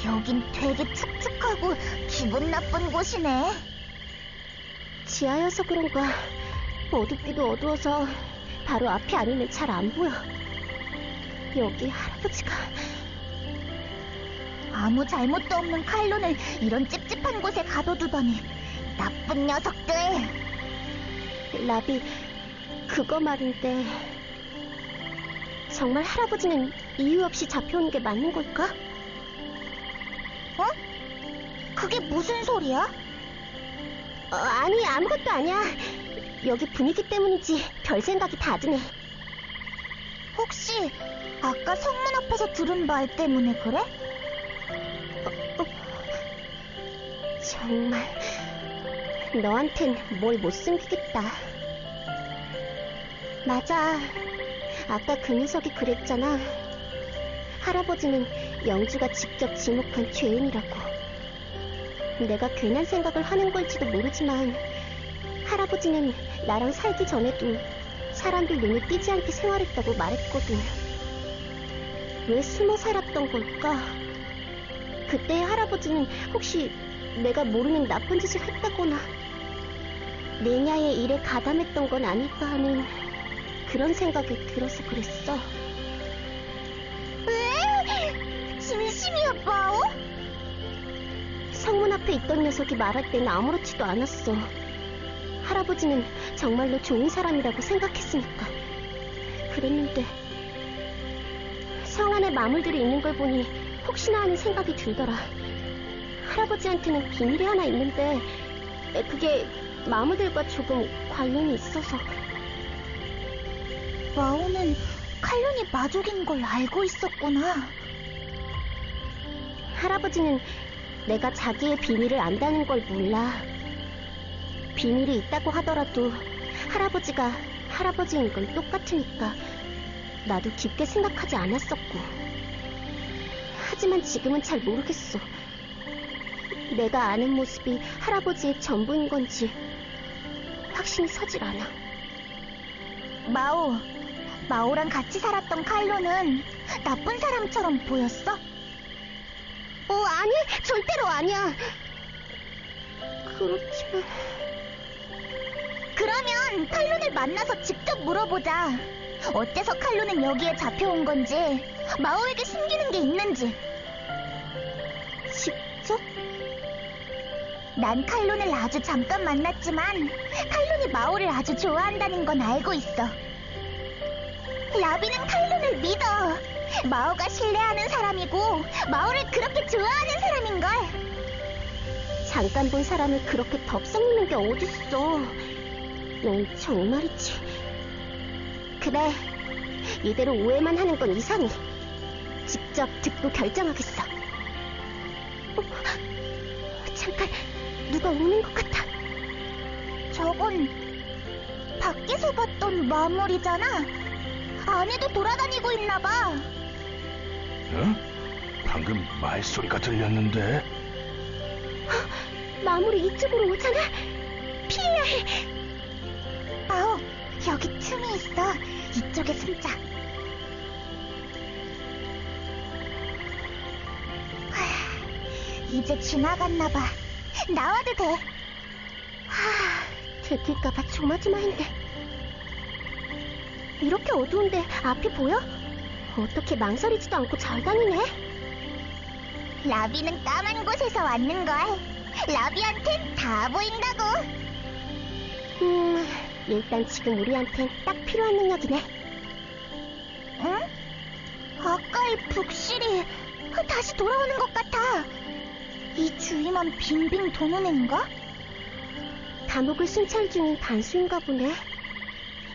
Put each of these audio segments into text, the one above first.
여긴 되게 축축하고 기분 나쁜 곳이네. 지하여서 그런가 어둡기도 어두워서 바로 앞이 아니면 잘 안 보여. 여기 할아버지가... 아무 잘못도 없는 칼론을 이런 찝찝한 곳에 가둬두다니. 나쁜 녀석들. 라비, 그거 말인데 정말 할아버지는 이유 없이 잡혀오는 게 맞는 걸까? 어? 그게 무슨 소리야? 아니, 아무것도 아니야. 여기 분위기 때문이지 별 생각이 다 드네. 혹시 아까 성문 앞에서 들은 말 때문에 그래? 정말 너한텐 뭘 못 숨기겠다. 맞아, 아까 그 녀석이 그랬잖아. 할아버지는 영주가 직접 지목한 죄인이라고. 내가 괜한 생각을 하는 걸지도 모르지만 할아버지는 나랑 살기 전에도 사람들 눈에 띄지 않게 생활했다고 말했거든. 왜 숨어 살았던 걸까? 그때의 할아버지는 혹시 내가 모르는 나쁜 짓을 했다거나 내냐의 일에 가담했던 건 아닐까 하는 그런 생각이 들어서 그랬어. 왜? 진심이야, 마오? 성문 앞에 있던 녀석이 말할 땐 아무렇지도 않았어. 할아버지는 정말로 좋은 사람이라고 생각했으니까. 그랬는데 성 안에 마물들이 있는 걸 보니 혹시나 하는 생각이 들더라. 할아버지한테는 비밀이 하나 있는데 그게 마물들과 조금 관련이 있어서. 마오는 칼론이 마족인 걸 알고 있었구나. 할아버지는 내가 자기의 비밀을 안다는 걸 몰라. 비밀이 있다고 하더라도 할아버지가 할아버지인 건 똑같으니까 나도 깊게 생각하지 않았었고. 하지만 지금은 잘 모르겠어. 내가 아는 모습이 할아버지의 전부인 건지 확신이 서질 않아. 마오랑 같이 살았던 칼론은 나쁜 사람처럼 보였어? 아니, 절대로 아니야. 그렇지만... 그러면 칼론을 만나서 직접 물어보자. 어때서 칼론은 여기에 잡혀온 건지, 마오에게 숨기는 게 있는지. 직접? 난 칼론을 아주 잠깐 만났지만 칼론이 마오를 아주 좋아한다는 건 알고 있어. 라비는 칼론을 믿어. 마오가 신뢰하는 사람이고 마오를 그렇게 좋아하는 사람인걸. 잠깐 본 사람을 그렇게 덥석이는 게 어딨어. 넌 정말이지. 그래, 이대로 오해만 하는 건 이상해. 직접 듣고 결정하겠어. 잠깐, 누가 오는 것 같아. 저건 밖에서 봤던 마물이잖아. 안에도 돌아다니고 있나봐. 응? 방금 말소리가 들렸는데? 마물이 이쪽으로 오잖아. 피해야 해. 마오, 여기 틈이 있어. 이쪽에 숨자. 이제 지나갔나봐. 나와도 돼. 들킬까봐 조마조마한데. 이렇게 어두운데 앞이 보여? 어떻게 망설이지도 않고 잘 다니네? 라비는 까만 곳에서 왔는걸. 라비한텐 다 보인다고. 일단 지금 우리한텐 딱 필요한 능력이네. 응? 아까의 북실이 다시 돌아오는 것 같아. 이 주위만 빙빙 도는 앤가? 감옥을 순찰 중인 단수인가 보네.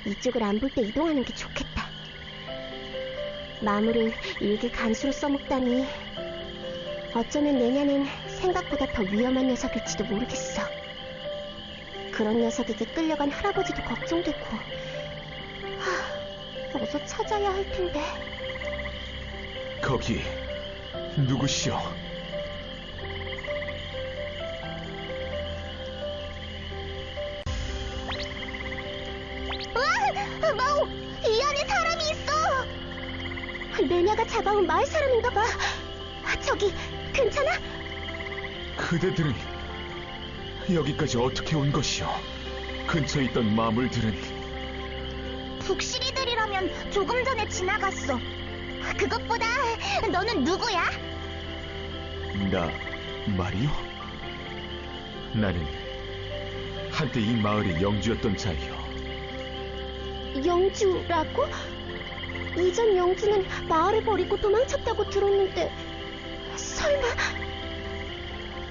이쪽을 안 볼 때 이동하는 게 좋겠다. 마물을 일개 간수로 써먹다니. 어쩌면 내년엔 생각보다 더 위험한 녀석일지도 모르겠어. 그런 녀석에게 끌려간 할아버지도 걱정되고. 어서 찾아야 할 텐데. 거기 누구시오? 우와! 마오! 이 안에 사람이 있어! 내냐가 잡아온 마을 사람인가 봐. 저기, 그 괜찮아? 그대들은 여기까지 어떻게 온 것이오? 근처에 있던 마물들은 북시리들이라면 조금 전에 지나갔어. 그것보다 너는 누구야? 나 말이오? 나는 한때 이 마을의 영주였던 자이오. 영주라고? 이전 영주는 마을을 버리고 도망쳤다고 들었는데 설마...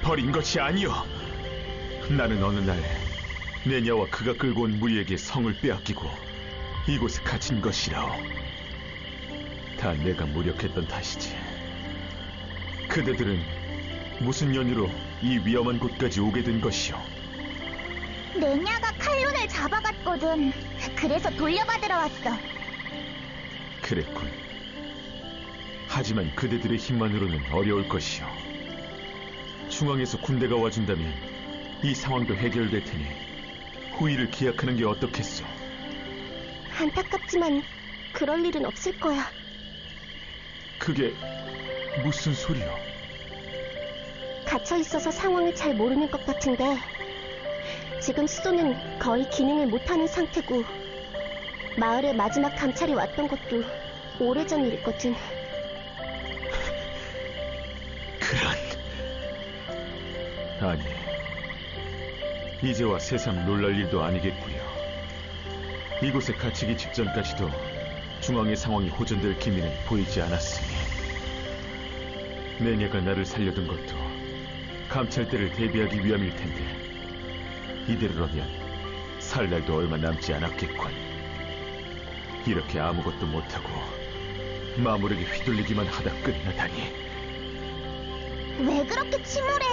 버린 것이 아니오. 나는 어느 날 내냐와 그가 끌고 온 무리에게 성을 빼앗기고 이곳에 갇힌 것이라오. 다 내가 무력했던 탓이지. 그대들은 무슨 연유로 이 위험한 곳까지 오게 된 것이오? 내냐가 칼론을 잡아갔거든. 그래서 돌려받으러 왔어. 그랬군. 하지만 그대들의 힘만으로는 어려울 것이오. 중앙에서 군대가 와준다면 이 상황도 해결될 테니 후위를 기약하는 게 어떻겠소? 안타깝지만 그럴 일은 없을 거야. 그게 무슨 소리요? 갇혀있어서 상황을 잘 모르는 것 같은데 지금 수도는 거의 기능을 못하는 상태고 마을에 마지막 감찰이 왔던 것도 오래전 일이거든. 아니, 이제와 새삼 놀랄 일도 아니겠고요. 이곳에 갇히기 직전까지도 중앙의 상황이 호전될 기미는 보이지 않았으니 내냐가 나를 살려둔 것도 감찰대를 대비하기 위함일 텐데 이대로라면 살 날도 얼마 남지 않았겠군. 이렇게 아무것도 못하고 마물에게 휘둘리기만 하다 끝나다니. 왜 그렇게 침울해?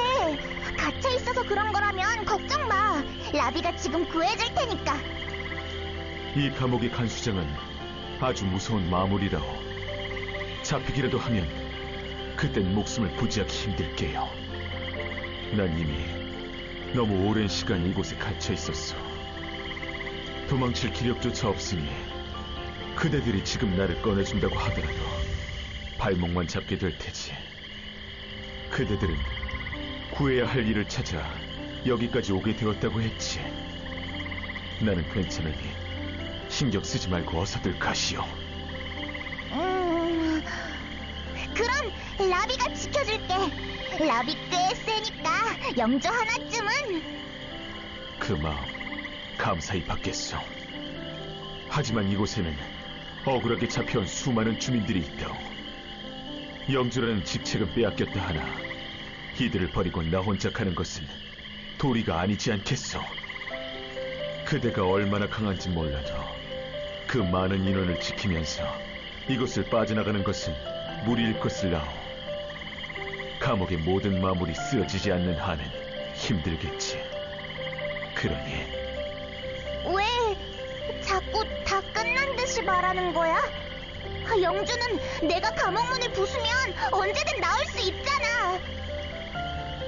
갇혀있어서 그런 거라면 걱정 마. 라비가 지금 구해줄 테니까. 이 감옥의 간수장은 아주 무서운 마물이라오. 잡히기라도 하면 그땐 목숨을 부지하기 힘들게요. 난 이미 너무 오랜 시간 이곳에 갇혀 있었어. 도망칠 기력조차 없으니 그대들이 지금 나를 꺼내준다고 하더라도 발목만 잡게 될 테지. 그대들은 구해야 할 일을 찾아 여기까지 오게 되었다고 했지. 나는 괜찮으니 신경 쓰지 말고 어서들 가시오. 그럼 라비가 지켜줄게. 라비 꽤 세니까 영주 하나쯤은. 그 마음 감사히 받겠소. 하지만 이곳에는 억울하게 잡혀온 수많은 주민들이 있다오. 영주라는 직책은 빼앗겼다 하나 이들을 버리고 나 혼자 가는 것은 도리가 아니지 않겠소. 그대가 얼마나 강한지 몰라도 그 많은 인원을 지키면서 이곳을 빠져나가는 것은 무리일 것을 아오. 감옥의 모든 마물이 쓰여지지 않는 한은 힘들겠지. 그러니 왜 자꾸 다 끝난 듯이 말하는 거야? 영주는 내가 감옥문을 부수면 언제든 나올 수 있잖아.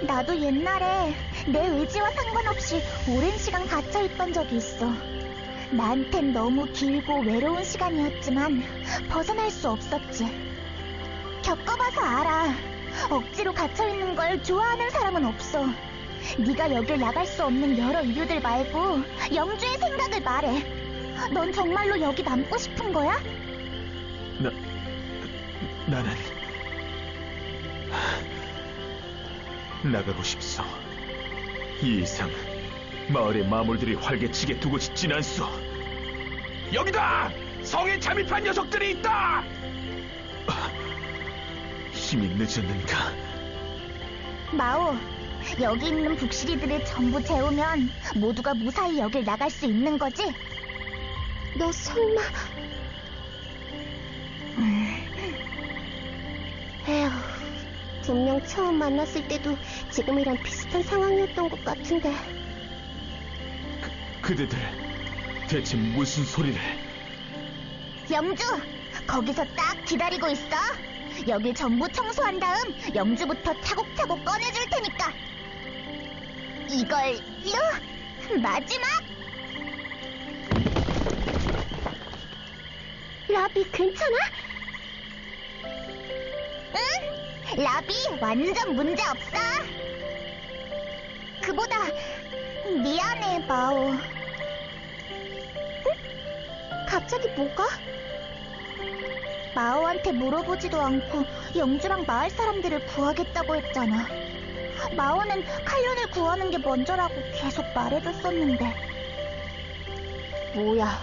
나도 옛날에 내 의지와 상관없이 오랜 시간 갇혀있던 적이 있어. 나한텐 너무 길고 외로운 시간이었지만 벗어날 수 없었지. 겪어봐서 알아. 억지로 갇혀있는 걸 좋아하는 사람은 없어. 네가 여길 나갈 수 없는 여러 이유들 말고 영주의 생각을 말해. 넌 정말로 여기 남고 싶은 거야? 나는 나가고 싶소. 이 이상 마을의 마물들이 활개치게 두고 싶진 않소. 여기다! 성에 잠입한 녀석들이 있다! 힘이 늦었는가? 마오, 여기 있는 북시리들을 전부 재우면 모두가 무사히 여길 나갈 수 있는 거지? 너 설마... 에휴, 분명 처음 만났을 때도 지금이랑 비슷한 상황이었던 것 같은데. 그대들 대체 무슨 소리를... 영주, 거기서 딱 기다리고 있어. 여길 전부 청소한 다음 영주부터 차곡차곡 꺼내줄 테니까. 이걸로 마지막. 라비, 괜찮아? 응? 라비 완전 문제 없어. 그보다 미안해, 마오. 응? 갑자기 뭐가? 마오한테 물어보지도 않고 영주랑 마을 사람들을 구하겠다고 했잖아. 마오는 칼론을 구하는 게 먼저라고 계속 말해줬었는데. 뭐야,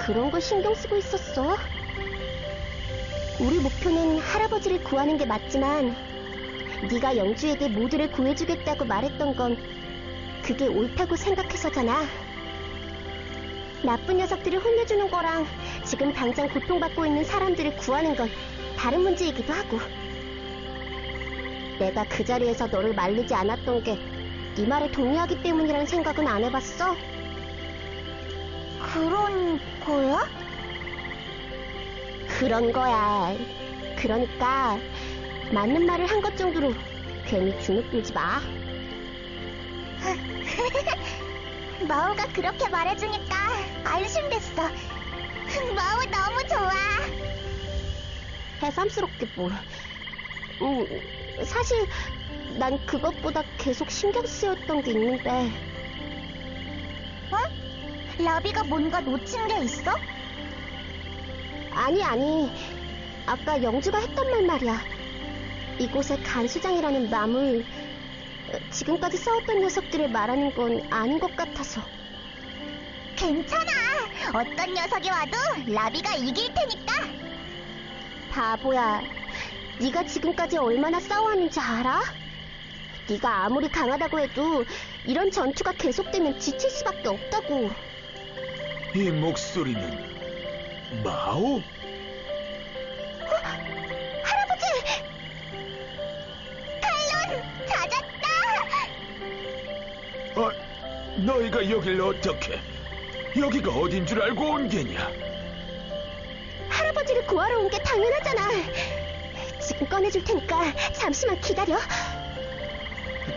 그런 걸 신경 쓰고 있었어? 우리 목표는 할아버지를 구하는 게 맞지만 네가 영주에게 모두를 구해주겠다고 말했던 건 그게 옳다고 생각해서잖아. 나쁜 녀석들을 혼내주는 거랑 지금 당장 고통받고 있는 사람들을 구하는 건 다른 문제이기도 하고. 내가 그 자리에서 너를 말리지 않았던 게 네 말에 동의하기 때문이란 생각은 안 해봤어? 그런 거야? 그런 거야. 그러니까 맞는 말을 한 것 정도로 괜히 주눅 들지 마. 마오가 그렇게 말해주니까 안심됐어. 마오 너무 좋아. 해삼스럽게 뭘. 사실 난 그것보다 계속 신경 쓰였던 게 있는데. 어? 라비가 뭔가 놓친 게 있어? 아니. 아까 영주가 했던 말 말이야. 이곳에 간수장이라는 마물, 지금까지 싸웠던 녀석들을 말하는 건 아닌 것 같아서. 괜찮아. 어떤 녀석이 와도 라비가 이길 테니까. 바보야. 네가 지금까지 얼마나 싸워왔는지 알아? 네가 아무리 강하다고 해도 이런 전투가 계속되면 지칠 수밖에 없다고. 이 목소리는 마오? 할아버지! 칼론 찾았다! 너희가 여길 어떻게? 여기가 어딘 줄 알고 온 게냐? 할아버지를 구하러 온 게 당연하잖아. 지금 꺼내줄 테니까 잠시만 기다려.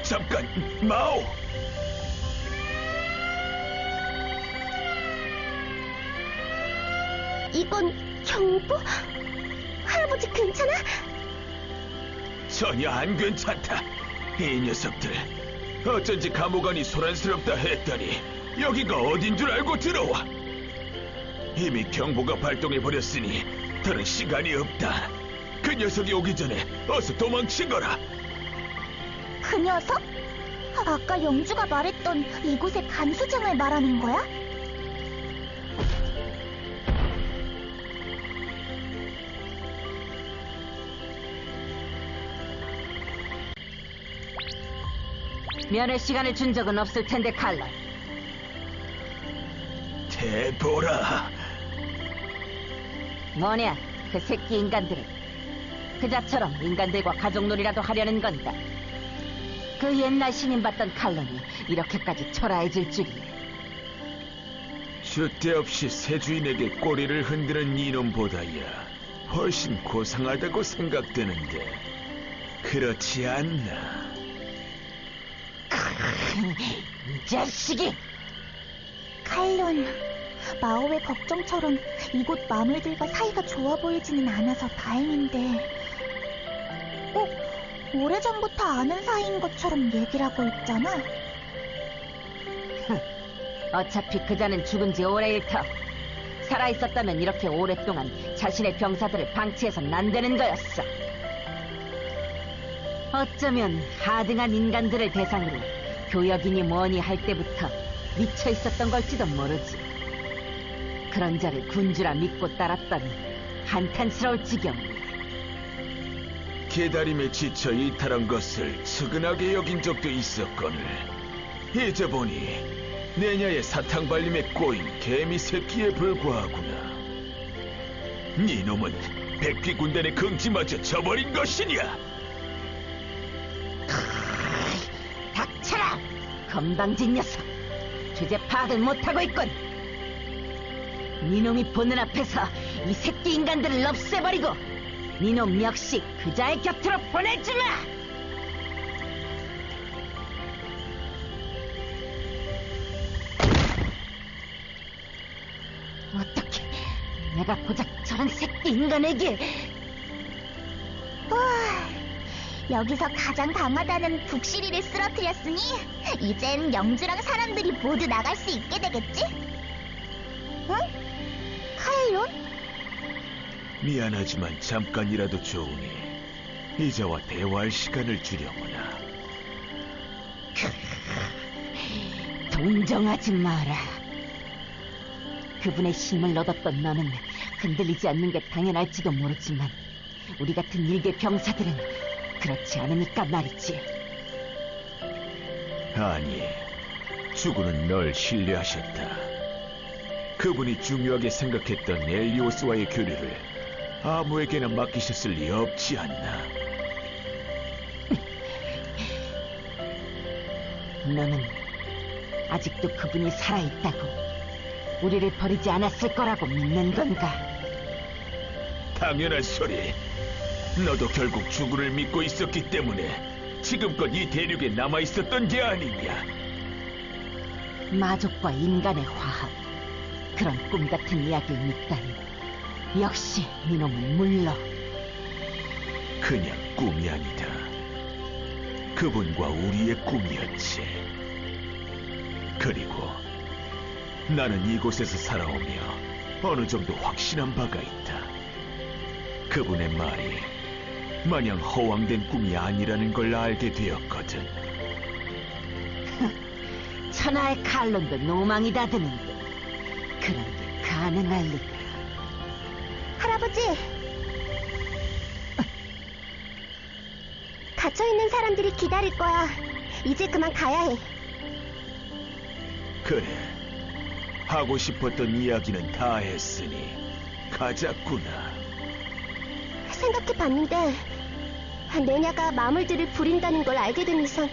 잠깐, 마오! 이건 경보? 할아버지 괜찮아? 전혀 안 괜찮다. 이 녀석들 어쩐지 감옥안이 소란스럽다 했더니 여기가 어딘 줄 알고 들어와. 이미 경보가 발동해버렸으니 더는 시간이 없다. 그 녀석이 오기 전에 어서 도망치거라. 그 녀석? 아까 영주가 말했던 이곳의 간수장을 말하는 거야? 면회 시간을 준 적은 없을 텐데, 칼론. 대보라. 뭐냐, 그 새끼 인간들은. 그자처럼 인간들과 가족놀이라도 하려는 건가. 그 옛날 신임받던 칼론이 이렇게까지 초라해질 줄이야. 줏대없이 새 주인에게 꼬리를 흔드는 이놈보다야 훨씬 고상하다고 생각되는데 그렇지 않나? 이 자식이! 칼론, 마오의 걱정처럼 이곳 마물들과 사이가 좋아 보이지는 않아서 다행인데 꼭 오래전부터 아는 사이인 것처럼 얘기를 하고 있잖아. 어차피 그자는 죽은 지 오래일 터. 살아있었다면 이렇게 오랫동안 자신의 병사들을 방치해선 안 되는 거였어. 어쩌면 하등한 인간들을 대상으로 교역이니 뭐니 할 때부터 미쳐 있었던 걸지도 모르지. 그런 자를 군주라 믿고 따랐더니 한탄스러울 지경이야. 기다림에 지쳐 이탈한 것을 측은하게 여긴 적도 있었거늘 이제 보니 내냐의 사탕발림에 꼬인 개미 새끼에 불과하구나. 네 놈은 백귀 군단의 긍지마저 저버린 것이냐? 닥쳐라! 건방진 녀석! 주제 파악을 못하고 있군! 니놈이 보는 앞에서 이 새끼 인간들을 없애버리고 니놈 역시 그자의 곁으로 보내주마! 어떻게 내가 고작 저런 새끼 인간에게... 우와, 여기서 가장 강하다는 북시리를 쓰러뜨렸으니 이젠 영주랑 사람들이 모두 나갈 수 있게 되겠지? 응? 카일론? 미안하지만 잠깐이라도 좋으니 이자와 대화할 시간을 주려구나. 동정하지 마라. 그분의 힘을 얻었던 너는 흔들리지 않는 게 당연할지도 모르지만 우리 같은 일개 병사들은 그렇지 않으니까 말이지. 아니, 주군은 널 신뢰하셨다. 그분이 중요하게 생각했던 엘리오스와의 교류를 아무에게나 맡기셨을 리 없지 않나. 너는 아직도 그분이 살아있다고, 우리를 버리지 않았을 거라고 믿는 건가? 당연한 소리. 너도 결국 주군을 믿고 있었기 때문에 지금껏 이 대륙에 남아있었던 게 아니냐. 마족과 인간의 화합, 그런 꿈 같은 이야기를 믿다니. 역시 이놈은 물러. 그냥 꿈이 아니다. 그분과 우리의 꿈이었지. 그리고 나는 이곳에서 살아오며 어느 정도 확신한 바가 있다. 그분의 말이 마냥 허황된 꿈이 아니라는 걸 알게 되었거든. 천하의 칼론도 노망이다 드는데 그런 게 가능할 리가. 할아버지! 갇혀있는 사람들이 기다릴 거야. 이제 그만 가야 해. 그래, 하고 싶었던 이야기는 다 했으니 가자꾸나. 생각해봤는데 내냐가 마물들을 부린다는 걸 알게 된 이상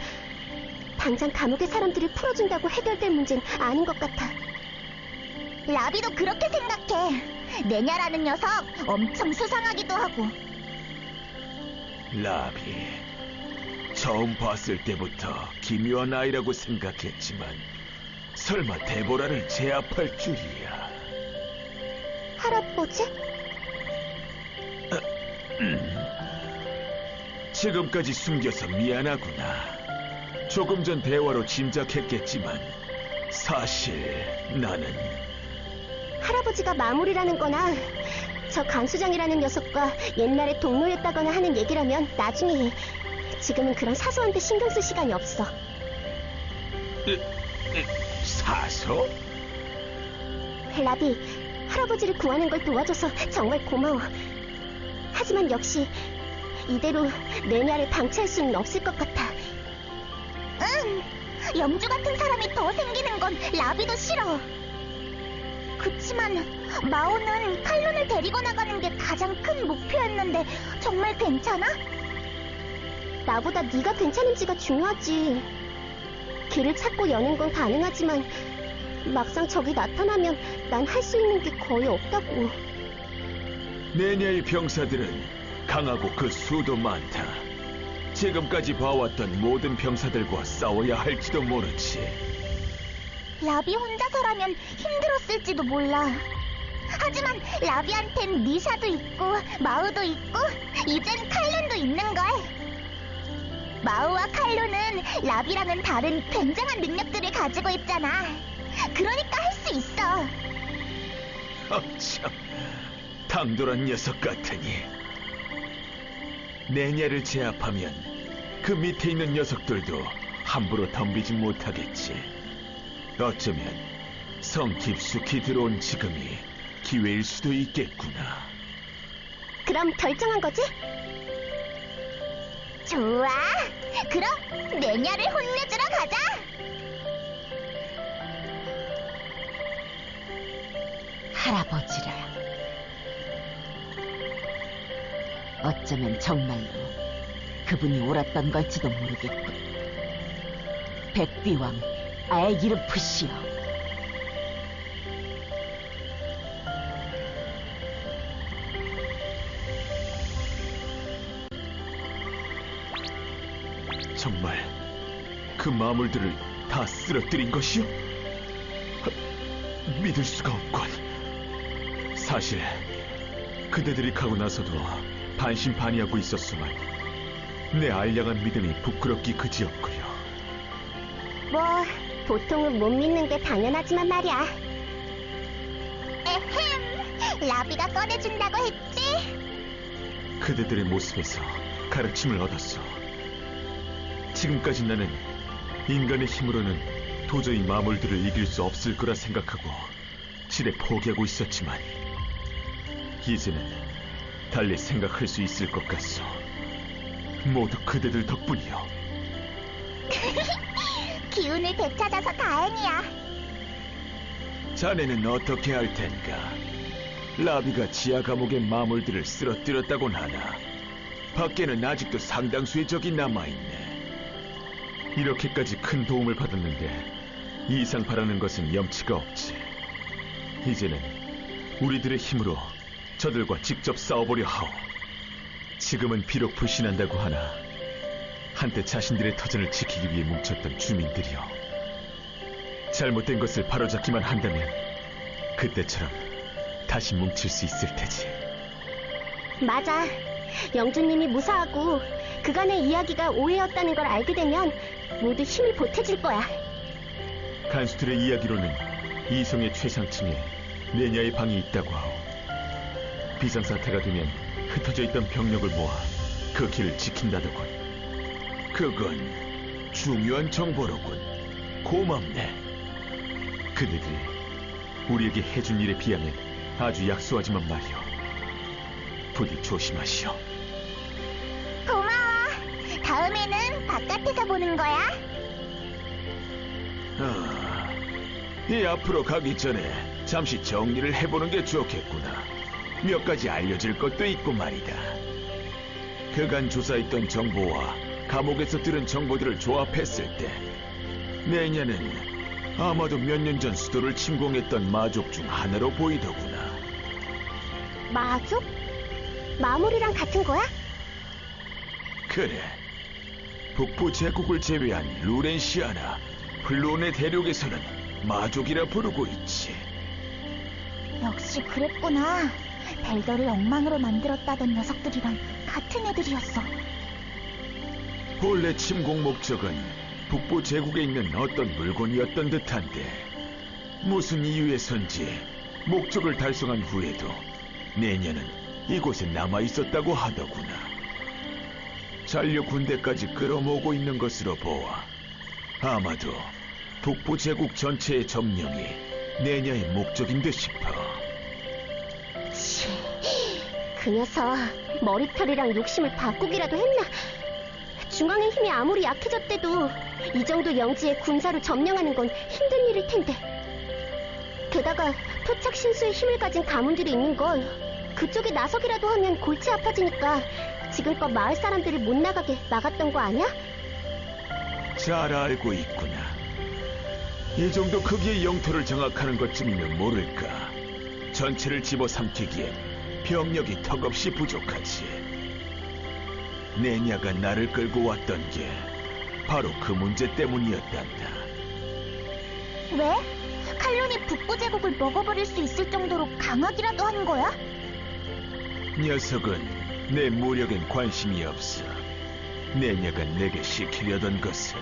당장 감옥의 사람들을 풀어준다고 해결될 문제는 아닌 것 같아. 라비도 그렇게 생각해. 내냐라는 녀석 엄청 수상하기도 하고. 라비, 처음 봤을 때부터 기묘한 아이라고 생각했지만 설마 데보라를 제압할 줄이야. 할아버지? 지금까지 숨겨서 미안하구나. 조금 전 대화로 짐작했겠지만 사실 나는 할아버지가 마물이라는 거나 저 간수장이라는 녀석과 옛날에 동료였다거나 하는 얘기라면 나중에 해. 지금은 그런 사소한 데 신경 쓸 시간이 없어. 사소? 라비, 할아버지를 구하는 걸 도와줘서 정말 고마워. 하지만 역시 이대로 내냐를 방치할 수는 없을 것 같아. 응, 영주 같은 사람이 더 생기는 건 라비도 싫어. 그치만 마오는 칼론을 데리고 나가는 게 가장 큰 목표였는데 정말 괜찮아? 나보다 네가 괜찮은지가 중요하지. 길을 찾고 여는 건 가능하지만 막상 적이 나타나면 난 할 수 있는 게 거의 없다고. 내냐의 병사들은 강하고 그 수도 많다. 지금까지 봐왔던 모든 병사들과 싸워야 할지도 모르지. 라비 혼자서라면 힘들었을지도 몰라. 하지만 라비한텐 니샤도 있고 마우도 있고 이젠 칼론도 있는걸. 마우와 칼론은 라비랑은 다른 굉장한 능력들을 가지고 있잖아. 그러니까 할 수 있어. 참, 당돌한 녀석 같으니. 내냐를 제압하면 그 밑에 있는 녀석들도 함부로 덤비지 못하겠지. 어쩌면 성 깊숙이 들어온 지금이 기회일 수도 있겠구나. 그럼 결정한 거지? 좋아. 그럼 내냐를 혼내주러 가자. 할아버지라. 어쩌면 정말로 그분이 옳았던 걸지도 모르겠군. 백비왕 아에기르푸시여. 정말 그 마물들을 다 쓰러뜨린 것이요? 믿을 수가 없군. 사실 그대들이 가고 나서도 반신반의하고 있었지만 내 알량한 믿음이 부끄럽기 그지없구려. 뭐, 보통은 못 믿는 게 당연하지만 말이야. 에헴, 라비가 꺼내준다고 했지? 그대들의 모습에서 가르침을 얻었어. 지금까지 나는 인간의 힘으로는 도저히 마물들을 이길 수 없을 거라 생각하고 지레 포기하고 있었지만 이제는 달리 생각할 수 있을 것 같소. 모두 그대들 덕분이요. 기운을 되찾아서 다행이야. 자네는 어떻게 할 텐가? 라비가 지하 감옥의 마물들을 쓰러뜨렸다곤 하나 밖에는 아직도 상당수의 적이 남아있네. 이렇게까지 큰 도움을 받았는데 이상 바라는 것은 염치가 없지. 이제는 우리들의 힘으로 저들과 직접 싸워보려 하오. 지금은 비록 불신한다고 하나 한때 자신들의 터전을 지키기 위해 뭉쳤던 주민들이요. 잘못된 것을 바로잡기만 한다면 그때처럼 다시 뭉칠 수 있을 테지. 맞아. 영주님이 무사하고 그간의 이야기가 오해였다는 걸 알게 되면 모두 힘이 보태질 거야. 간수들의 이야기로는 이성의 최상층에 내냐의 방이 있다고 하오. 비상사태가 되면 흩어져 있던 병력을 모아 그 길을 지킨다더군. 그건 중요한 정보로군. 고맙네. 그대들이 우리에게 해준 일에 비하면 아주 약소하지만 말이오. 부디 조심하시오. 고마워. 다음에는 바깥에서 보는 거야. 이 앞으로 가기 전에 잠시 정리를 해보는 게 좋겠구나. 몇 가지 알려질 것도 있고 말이다. 그간 조사했던 정보와 감옥에서 들은 정보들을 조합했을 때 내냐는 아마도 몇 년 전 수도를 침공했던 마족 중 하나로 보이더구나. 마족? 마물이랑 같은 거야? 그래. 북부 제국을 제외한 루렌시아나 플론의 대륙에서는 마족이라 부르고 있지. 역시 그랬구나. 벨더를 엉망으로 만들었다던 녀석들이랑 같은 애들이었어. 본래 침공 목적은 북부 제국에 있는 어떤 물건이었던 듯한데 무슨 이유에선지 목적을 달성한 후에도 내년은 이곳에 남아있었다고 하더구나. 잔류 군대까지 끌어모으고 있는 것으로 보아 아마도 북부 제국 전체의 점령이 내년의 목적인 듯 싶어. 그 녀석 머리털이랑 욕심을 바꾸기라도 했나? 중앙의 힘이 아무리 약해졌대도 이 정도 영지의 군사를 점령하는 건 힘든 일일 텐데. 게다가 토착 신수의 힘을 가진 가문들이 있는 걸 그쪽에 나서기라도 하면 골치 아파지니까 지금껏 마을 사람들을 못 나가게 막았던 거 아니야? 잘 알고 있구나. 이 정도 크기의 영토를 장악하는 것쯤이면 모를까. 전체를 집어삼키기엔 병력이 턱없이 부족하지. 내냐가 나를 끌고 왔던 게 바로 그 문제 때문이었단다. 왜? 칼론이 북부 제국을 먹어버릴 수 있을 정도로 강하기라도 한 거야? 녀석은 내 무력엔 관심이 없어. 내냐가 내게 시키려던 것은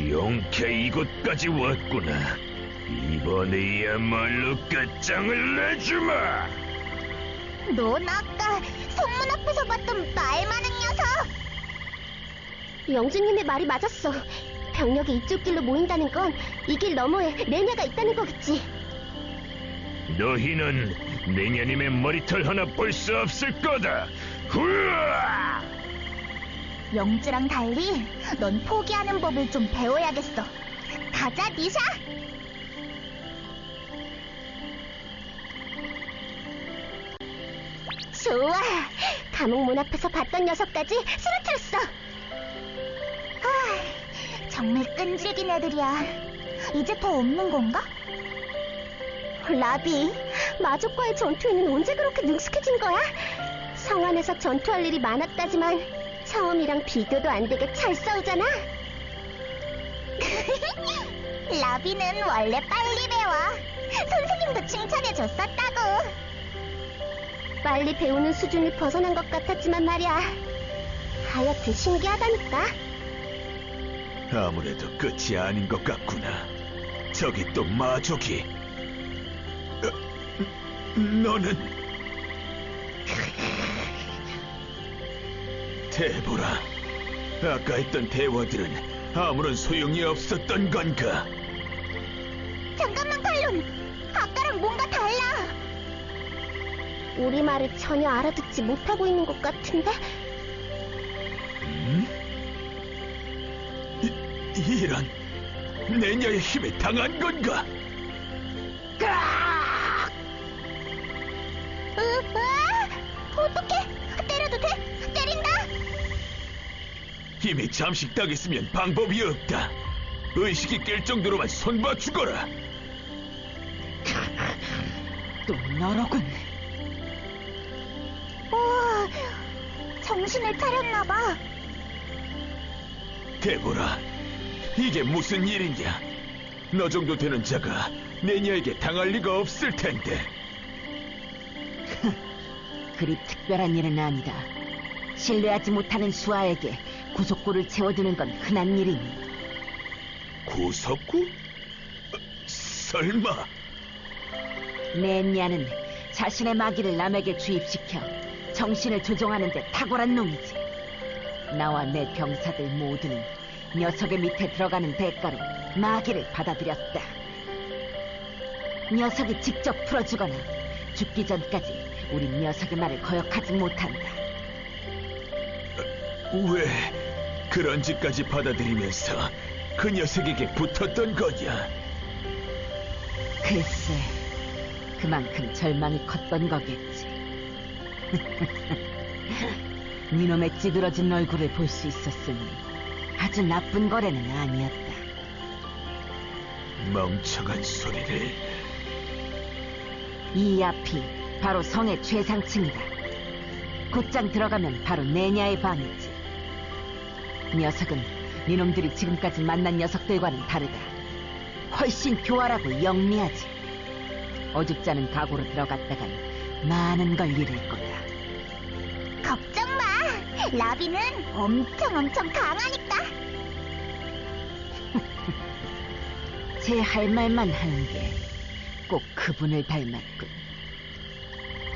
용케 이곳까지 왔구나. 이번에야말로 끝장을 내주마. 넌 아까 성문 앞에서 봤던 말 많은 녀석! 영주님의 말이 맞았어. 병력이 이쪽 길로 모인다는 건 이 길 너머에 내냐가 있다는 거겠지. 너희는 내냐님의 머리털 하나 볼 수 없을 거다. 후아! 영주랑 달리 넌 포기하는 법을 좀 배워야겠어. 가자, 니샤! 좋아. 감옥 문 앞에서 봤던 녀석까지 쓰러뜨렸어. 아, 정말 끈질긴 애들이야. 이제 더 없는 건가? 라비, 마족과의 전투에는 언제 그렇게 능숙해진 거야? 성 안에서 전투할 일이 많았다지만 처음이랑 비교도 안 되게 잘 싸우잖아. 라비는 원래 빨리 배워. 선생님도 칭찬해줬었다고. 빨리 배우는 수준을 벗어난 것 같았지만 말이야. 하여튼 신기하다니까. 아무래도 끝이 아닌 것 같구나. 저기 또 마족이. 너는 데보라. 아까 했던 대화들은 아무런 소용이 없었던 건가? 잠깐만, 칼론. 아까랑 뭔가 달라. 우리 말을 전혀 알아듣지 못하고 있는 것 같은데? 이런 내녀의 힘에 당한 건가? 어떡해? 때려도 돼? 때린다. 이미 잠식당했으면 방법이 없다. 의식이 깰 정도로만 손봐 죽어라. 또 너로군. 우와, 정신을 차렸나봐. 데보라, 이게 무슨 일이냐? 너 정도 되는 자가 내녀에게 당할 리가 없을 텐데. 그리 특별한 일은 아니다. 신뢰하지 못하는 수아에게 구속구를 채워두는 건 흔한 일이니. 구석구? 설마? 낸야는 자신의 마기를 남에게 주입시켜 정신을 조종하는 데 탁월한 놈이지. 나와 내 병사들 모두는 녀석의 밑에 들어가는 대가로 마기를 받아들였다. 녀석이 직접 풀어주거나 죽기 전까지 우린 녀석의 말을 거역하지 못한다. 왜 그런 짓까지 받아들이면서 그 녀석에게 붙었던 거냐? 글쎄, 그만큼 절망이 컸던 거겠지. 니놈의 찌그러진 얼굴을 볼 수 있었으니 아주 나쁜 거래는 아니었다. 멍청한 소리를. 이 앞이 바로 성의 최상층이다. 곧장 들어가면 바로 내냐의 방이지. 녀석은 니놈들이 지금까지 만난 녀석들과는 다르다. 훨씬 교활하고 영리하지. 어줍잖은 각오로 들어갔다간 많은 걸 잃을 거다. 걱정 마. 라비는 엄청 강하니까. 제 할 말만 하는 게 꼭 그분을 닮았군.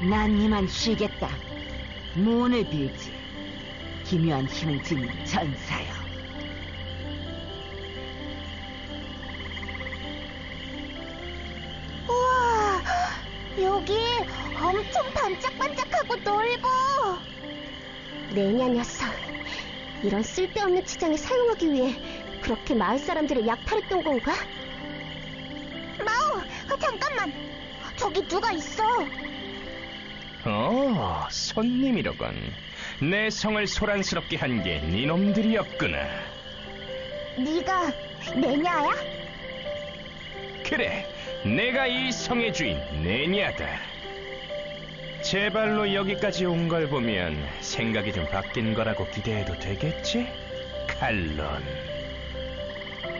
난 이만 쉬겠다. 무언을 빌지. 기묘한 힘을 지닌 전사여. 우와, 여기 엄청 반짝반짝하고 넓어. 내냐 녀석. 이런 쓸데없는 치장을 사용하기 위해 그렇게 마을 사람들을 약탈했던 건가? 마오, 잠깐만. 저기 누가 있어. 손님이로군. 내 성을 소란스럽게 한 게 니놈들이었구나. 네가 내냐야? 그래, 내가 이 성의 주인 내냐다. 제 발로 여기까지 온 걸 보면 생각이 좀 바뀐 거라고 기대해도 되겠지? 칼론.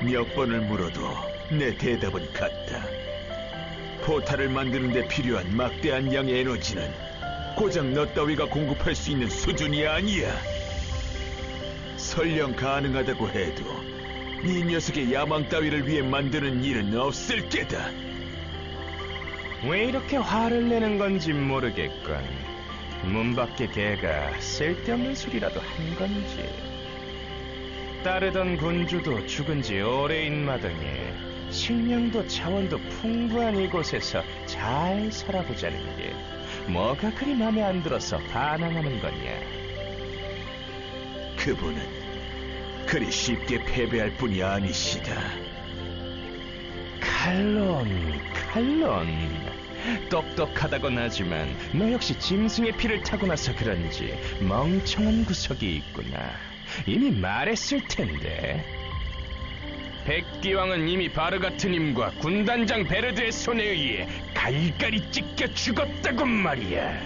몇 번을 물어도 내 대답은 같다. 포탈을 만드는 데 필요한 막대한 양의 에너지는 고작 너 따위가 공급할 수 있는 수준이 아니야. 설령 가능하다고 해도 이 녀석의 야망 따위를 위해 만드는 일은 없을 게다. 왜 이렇게 화를 내는 건지 모르겠군. 문 밖의 개가 쓸데없는 소리라도 한 건지. 따르던 군주도 죽은 지 오래인 마당에 식량도 자원도 풍부한 이곳에서 잘 살아보자는 게 뭐가 그리 마음에 안 들어서 반항하는 거냐. 그분은 그리 쉽게 패배할 뿐이 아니시다. 칼론. 똑똑하다곤 하지만 너 역시 짐승의 피를 타고 나서 그런지 멍청한 구석이 있구나. 이미 말했을 텐데. 백기왕은 이미 바르가트님과 군단장 베르드의 손에 의해 갈갈이 찢겨 죽었다고 말이야.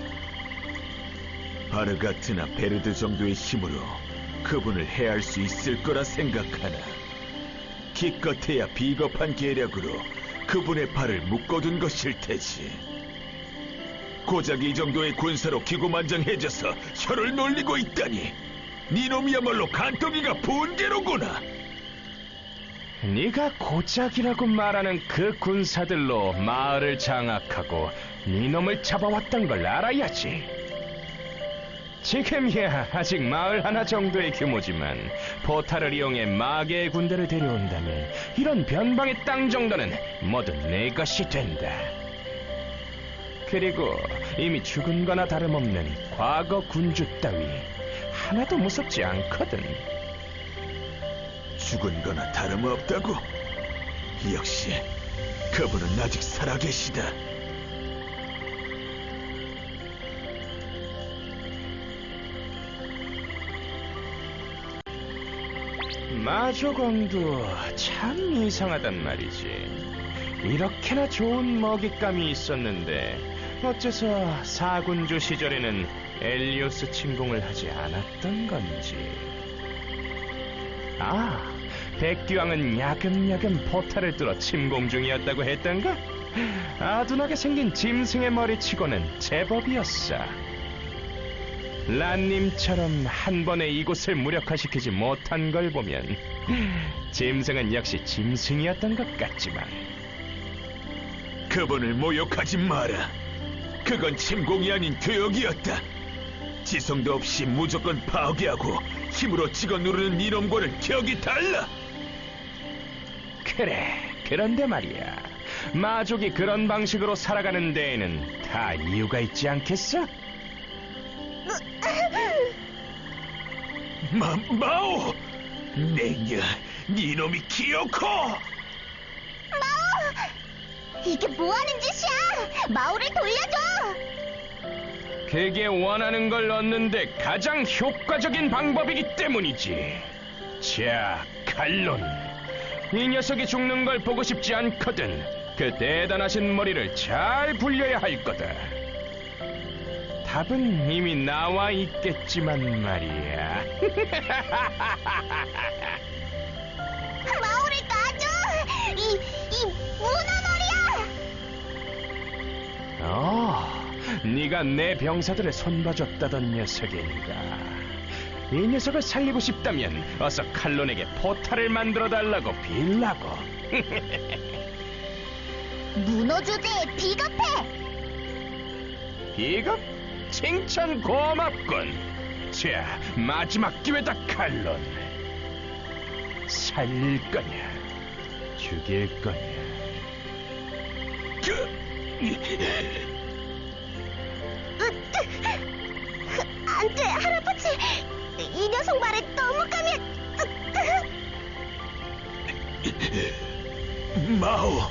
바르가트나 베르드 정도의 힘으로 그분을 해할 수 있을 거라 생각하나. 기껏해야 비겁한 계략으로 그분의 발을 묶어둔 것일 테지. 고작 이 정도의 군사로 기고만장해져서 혀를 놀리고 있다니. 니놈이야말로 간떡이가 본계로구나. 네가 고작이라고 말하는 그 군사들로 마을을 장악하고 네놈을 잡아왔던 걸 알아야지. 지금이야 아직 마을 하나 정도의 규모지만 포탈을 이용해 마계의 군대를 데려온다면 이런 변방의 땅 정도는 모두 내 것이 된다. 그리고 이미 죽은 거나 다름없는 과거 군주 따위 하나도 무섭지 않거든. 죽은 거나 다름없다고? 역시 그분은 아직 살아계시다. 마조공도 참 이상하단 말이지. 이렇게나 좋은 먹잇감이 있었는데 어째서 사군주 시절에는 엘리오스 침공을 하지 않았던 건지. 아, 백기왕은 야금야금 포탈을 뚫어 침공 중이었다고 했던가? 아둔하게 생긴 짐승의 머리치고는 제법이었어. 란님처럼 한 번에 이곳을 무력화시키지 못한 걸 보면 짐승은 역시 짐승이었던 것 같지만. 그분을 모욕하지 마라. 그건 침공이 아닌 교역이었다. 지성도 없이 무조건 파괴하고 힘으로 찍어 누르는 이놈과는 격이 달라. 그래, 그런데 말이야, 마족이 그런 방식으로 살아가는 데에는 다 이유가 있지 않겠어? 마오! 내냐, 니놈이 기어코! 이게 뭐하는 짓이야? 마오를 돌려줘! 그게 원하는 걸 얻는데 가장 효과적인 방법이기 때문이지. 자, 칼론. 이 녀석이 죽는 걸 보고 싶지 않거든. 그 대단하신 머리를 잘 굴려야 할 거다. 답은 이미 나와 있겠지만 말이야. 마오를 놔줘! 이 문어머리야! 네가 내 병사들을 손봐줬다던 녀석인가. 이 녀석을 살리고 싶다면 어서 칼론에게 포탈을 만들어달라고 빌라고. 문어 주제에 비겁해! 이거 칭찬 고맙군. 자, 마지막 기회다, 칼론. 살릴 거냐, 죽일 거냐. 안 돼, 할아버지! 이 녀석 말에 너무 까면... 마오!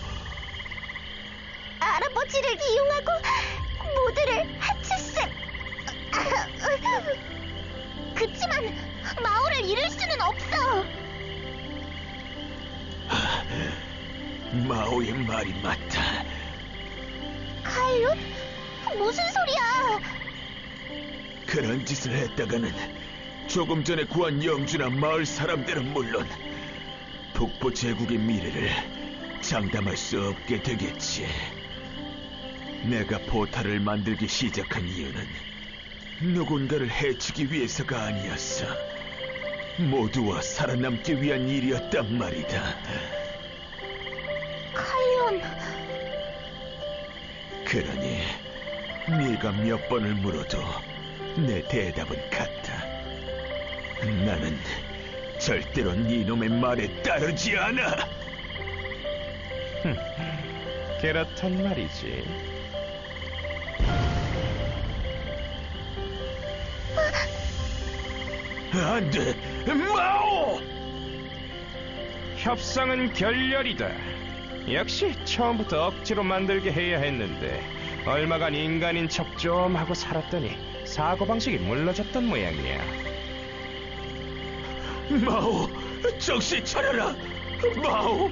할아버지를 이용하고 모두를 해칠셈! 그치만 마오를 잃을 수는 없어! 마오의 말이 맞다. 카일론? 무슨 소리야? 그런 짓을 했다가는 조금 전에 구한 영주나 마을 사람들은 물론 북부 제국의 미래를 장담할 수 없게 되겠지. 내가 포탈을 만들기 시작한 이유는 누군가를 해치기 위해서가 아니었어. 모두와 살아남기 위한 일이었단 말이다. 카일론... 그러니 네가 몇 번을 물어도 내 대답은 같다. 나는 절대로 네 놈의 말에 따르지 않아. 그렇단 말이지. 안 돼, 마오! 협상은 결렬이다. 역시 처음부터 억지로 만들게 해야 했는데 얼마간 인간인 척 좀 하고 살았더니 사고방식이 물러졌던 모양이야. 마오, 정신 차려라! 마오!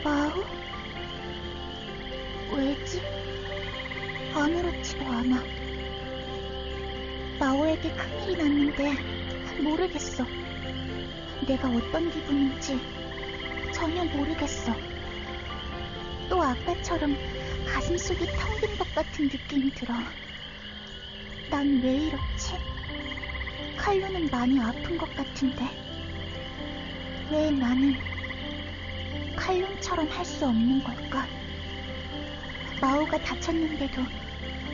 마오? 왜지? 아무렇지도 않아. 마오에게 큰일이 났는데 모르겠어. 내가 어떤 기분인지 전혀 모르겠어. 아까처럼 가슴속이 텅 빈 것 같은 느낌이 들어. 난 왜 이렇지? 칼로는 많이 아픈 것 같은데 왜 나는 칼론처럼 할 수 없는 걸까? 마오가 다쳤는데도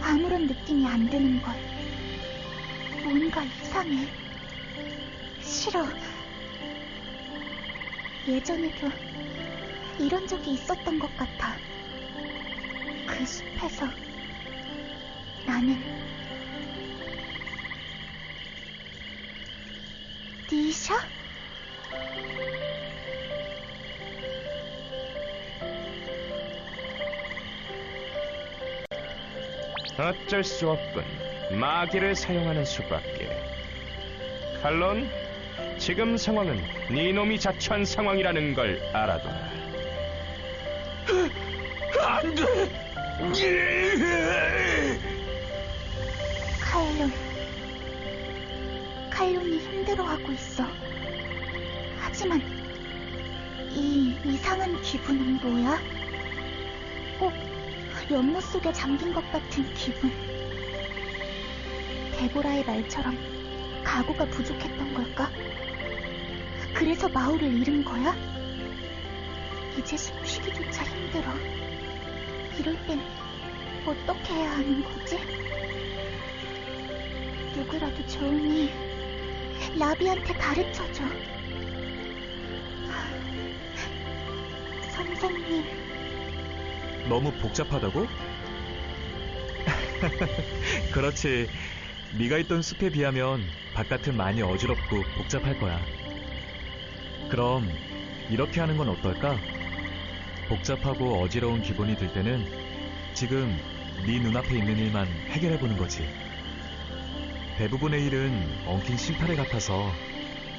아무런 느낌이 안 드는 걸. 뭔가 이상해. 싫어. 예전에도 이런 적이 있었던 것 같아. 그 숲에서 나는 니샤? 어쩔 수 없군. 마기를 사용하는 수밖에. 칼론, 지금 상황은 네 놈이 자초한 상황이라는 걸 알아둬라. 안 돼! 칼론이 힘들어하고 있어. 하지만 이 이상한 기분은 뭐야? 꼭 연못 속에 잠긴 것 같은 기분. 데보라의 말처럼 각오가 부족했던 걸까? 그래서 마오를 잃은 거야? 이제 숨쉬기조차 힘들어. 이럴 땐 어떻게 해야 하는 거지? 누구라도 좋으니 라비한테 가르쳐줘. 선생님. 너무 복잡하다고? 그렇지. 네가 있던 숲에 비하면 바깥은 많이 어지럽고 복잡할 거야. 그럼 이렇게 하는 건 어떨까? 복잡하고 어지러운 기분이 들 때는 지금 네 눈앞에 있는 일만 해결해보는 거지. 대부분의 일은 엉킨 실타래 같아서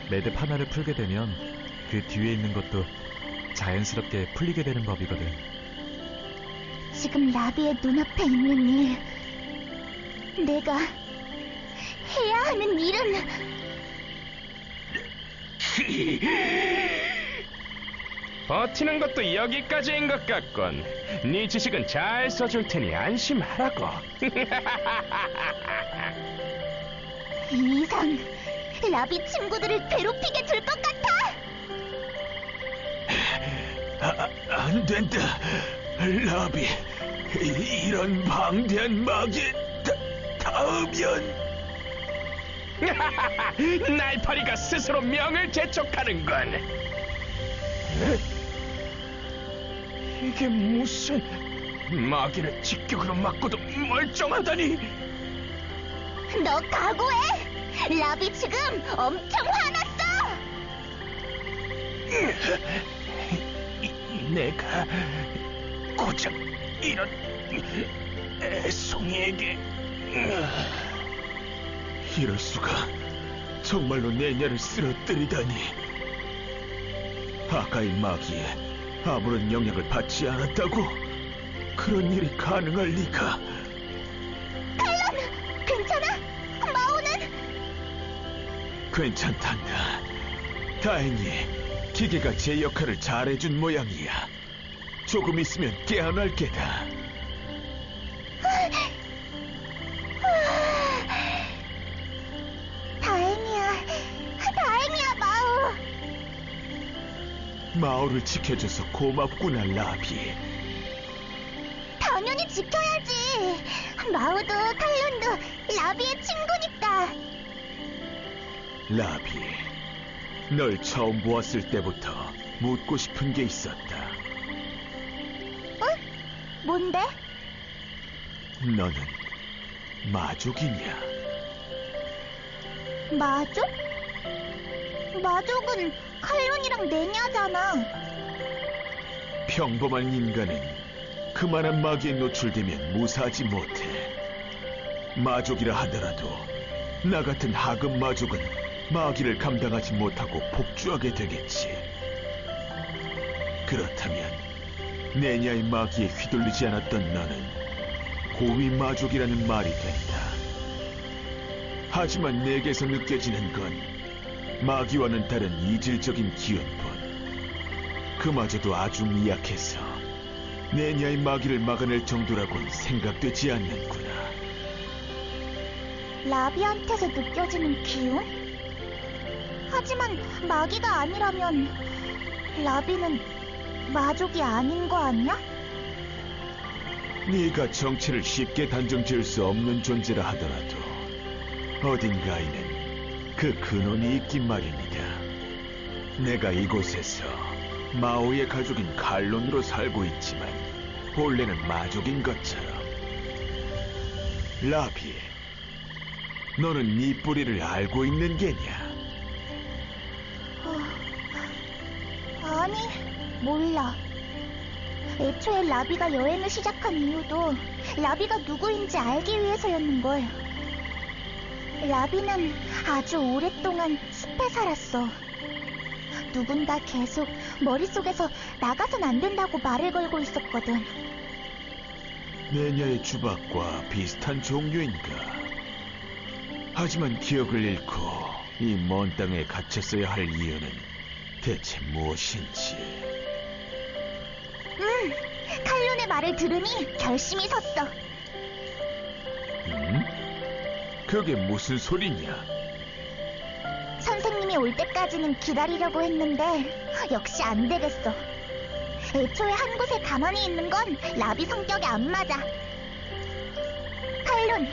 매듭 하나를 풀게 되면 그 뒤에 있는 것도 자연스럽게 풀리게 되는 법이거든. 지금 라비의 눈앞에 있는 일, 내가 해야 하는 일은 버티는 것도 여기까지인 것 같군. 네 지식은 잘 써줄 테니 안심하라고. 이상 라비 친구들을 괴롭히게 될 것 같아. 안 된다. 라비, 이런 방대한 마기에 닿으면... 날파리가 스스로 명을 재촉하는군. 이게 무슨... 마기를 직격으로 맞고도 멀쩡하다니. 너 각오해. 라비 지금 엄청 화났어. 내가 고작 이런 애송이에게... 이럴 수가. 정말로 내냐를 쓰러뜨리다니. 아까의 마기에 아무런 영향을 받지 않았다고? 그런 일이 가능할 리가. 칼론, 괜찮아? 마오는? 괜찮단다. 다행히 기계가 제 역할을 잘해준 모양이야. 조금 있으면 깨어날 게다. 다행이야, 마오. 마오를 지켜줘서 고맙구나, 라비. 당연히 지켜야지. 마오도 칼론도 라비의 친구니까. 라비, 널 처음 보았을 때부터 묻고 싶은 게 있었다. 뭔데? 너는 마족이냐? 마족? 마족은 칼론이랑 내냐잖아. 평범한 인간은 그만한 마기에 노출되면 무사하지 못해. 마족이라 하더라도 나 같은 하급 마족은 마기를 감당하지 못하고 복주하게 되겠지. 그렇다면 내냐의 마기에 휘둘리지 않았던 너는 고위 마족이라는 말이 된다. 하지만 내게서 느껴지는 건 마기와는 다른 이질적인 기운뿐. 그마저도 아주 미약해서 내냐의 마귀를 막아낼 정도라고는 생각되지 않는구나. 라비한테서 느껴지는 기운? 하지만 마귀가 아니라면 라비는 마족이 아닌 거 아니야? 네가 정체를 쉽게 단정지을 수 없는 존재라 하더라도 어딘가에는 그 근원이 있긴 마련이다. 내가 이곳에서 마오의 가족인 칼론으로 살고 있지만 본래는 마족인 것처럼. 라비, 너는 네 뿌리를 알고 있는 게냐? 아니, 몰라. 애초에 라비가 여행을 시작한 이유도 라비가 누구인지 알기 위해서였는걸. 라비는 아주 오랫동안 숲에 살았어. 누군가 계속 머릿속에서 나가선 안 된다고 말을 걸고 있었거든. 내냐의 주박과 비슷한 종류인가? 하지만 기억을 잃고 이 먼 땅에 갇혔어야 할 이유는 대체 무엇인지. 칼론의 말을 들으니 결심이 섰어. 그게 무슨 소리냐? 선생님이 올 때까지는 기다리려고 했는데 역시 안 되겠어. 애초에 한 곳에 가만히 있는 건 라비 성격에 안 맞아. 칼론,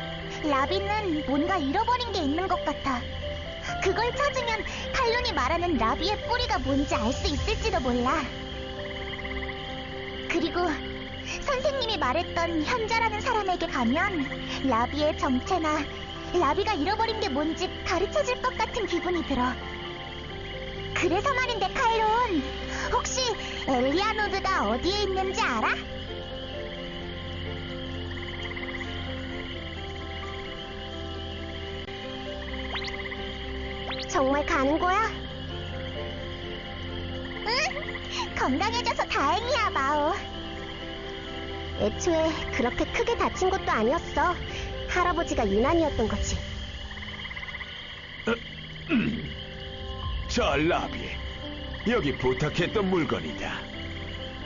라비는 뭔가 잃어버린 게 있는 것 같아. 그걸 찾으면 칼론이 말하는 라비의 뿌리가 뭔지 알 수 있을지도 몰라. 그리고 선생님이 말했던 현자라는 사람에게 가면 라비의 정체나 라비가 잃어버린 게 뭔지 가르쳐줄 것 같은 기분이 들어. 그래서 말인데 칼론, 혹시 엘리아노드가 어디에 있는지 알아? 정말 가는 거야? 응, 건강해져서 다행이야, 마오. 애초에 그렇게 크게 다친 것도 아니었어. 할아버지가 유난이었던 거지. 자, 라비, 여기 부탁했던 물건이다.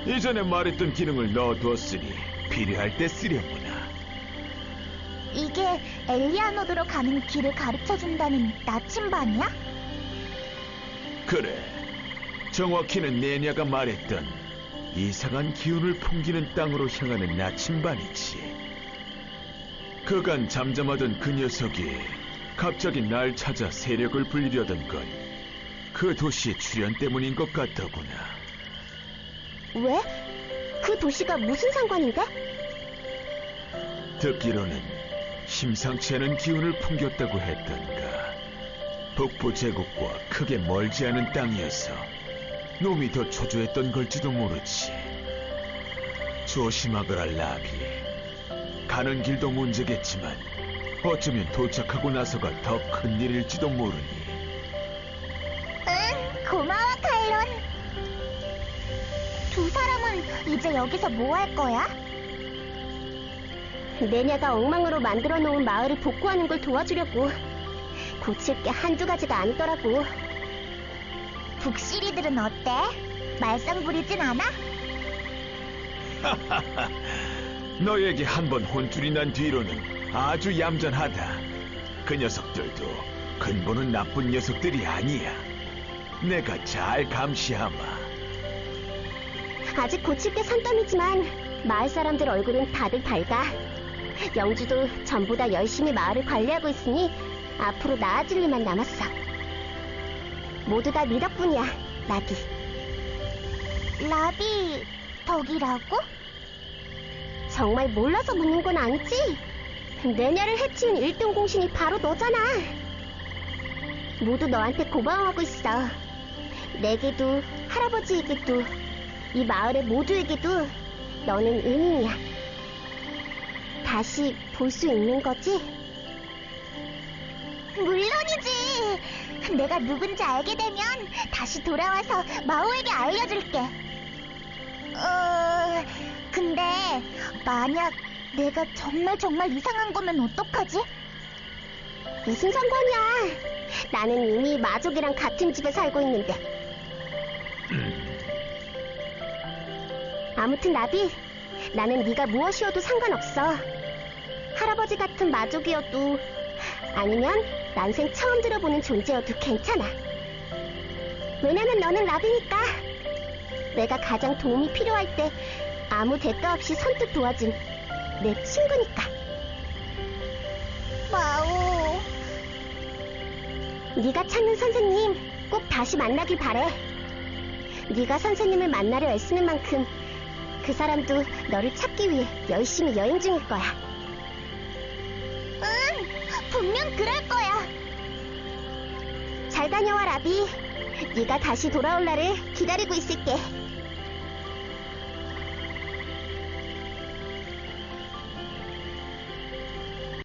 이전에 말했던 기능을 넣어두었으니 필요할 때 쓰려구나. 이게 엘리아노드로 가는 길을 가르쳐준다는 나침반이야? 그래, 정확히는 내냐가 말했던 이상한 기운을 풍기는 땅으로 향하는 나침반이지. 그간 잠잠하던 그 녀석이 갑자기 날 찾아 세력을 불리려던 건 그 도시의 출현 때문인 것 같더구나. 왜? 그 도시가 무슨 상관인데? 듣기로는 심상치 않은 기운을 풍겼다고 했던가. 북부 제국과 크게 멀지 않은 땅이어서 놈이 더 초조했던 걸지도 모르지. 조심하거라, 라비. 가는 길도 문제겠지만 어쩌면 도착하고 나서가 더 큰 일일지도 모르니. 응, 고마워, 칼론. 두 사람은 이제 여기서 뭐 할 거야? 내냐가 엉망으로 만들어 놓은 마을을 복구하는 걸 도와주려고. 고칠 게 한두 가지가 아니더라고. 북시리들은 어때? 말썽 부리진 않아? 너에게 한 번 혼쭐이 난 뒤로는 아주 얌전하다. 그 녀석들도 근본은 나쁜 녀석들이 아니야. 내가 잘 감시하마. 아직 고칠 게 산더미지만 마을 사람들 얼굴은 다들 밝아. 영주도 전보다 열심히 마을을 관리하고 있으니 앞으로 나아질 일만 남았어. 모두 다 네 덕분이야, 라비. 라비 덕이라고? 정말 몰라서 묻는 건 아니지? 내냐를 해치운 1등 공신이 바로 너잖아. 모두 너한테 고마워하고 있어. 내게도, 할아버지에게도, 이 마을의 모두에게도 너는 은인이야. 다시 볼 수 있는 거지? 물론이지. 내가 누군지 알게 되면 다시 돌아와서 마오에게 알려줄게. 근데 만약 내가 정말 이상한 거면 어떡하지? 무슨 상관이야. 나는 이미 마족이랑 같은 집에 살고 있는데. 아무튼 라비, 나는 네가 무엇이어도 상관없어. 할아버지 같은 마족이어도 아니면 난생 처음 들어보는 존재여도 괜찮아. 왜냐면 너는 라비니까. 내가 가장 도움이 필요할 때 아무 대가 없이 선뜻 도와준 내 친구니까. 마오. 네가 찾는 선생님 꼭 다시 만나길 바래. 네가 선생님을 만나려 애쓰는 만큼 그 사람도 너를 찾기 위해 열심히 여행 중일 거야. 응, 분명 그럴 거야. 잘 다녀와, 라비. 네가 다시 돌아올 날을 기다리고 있을게.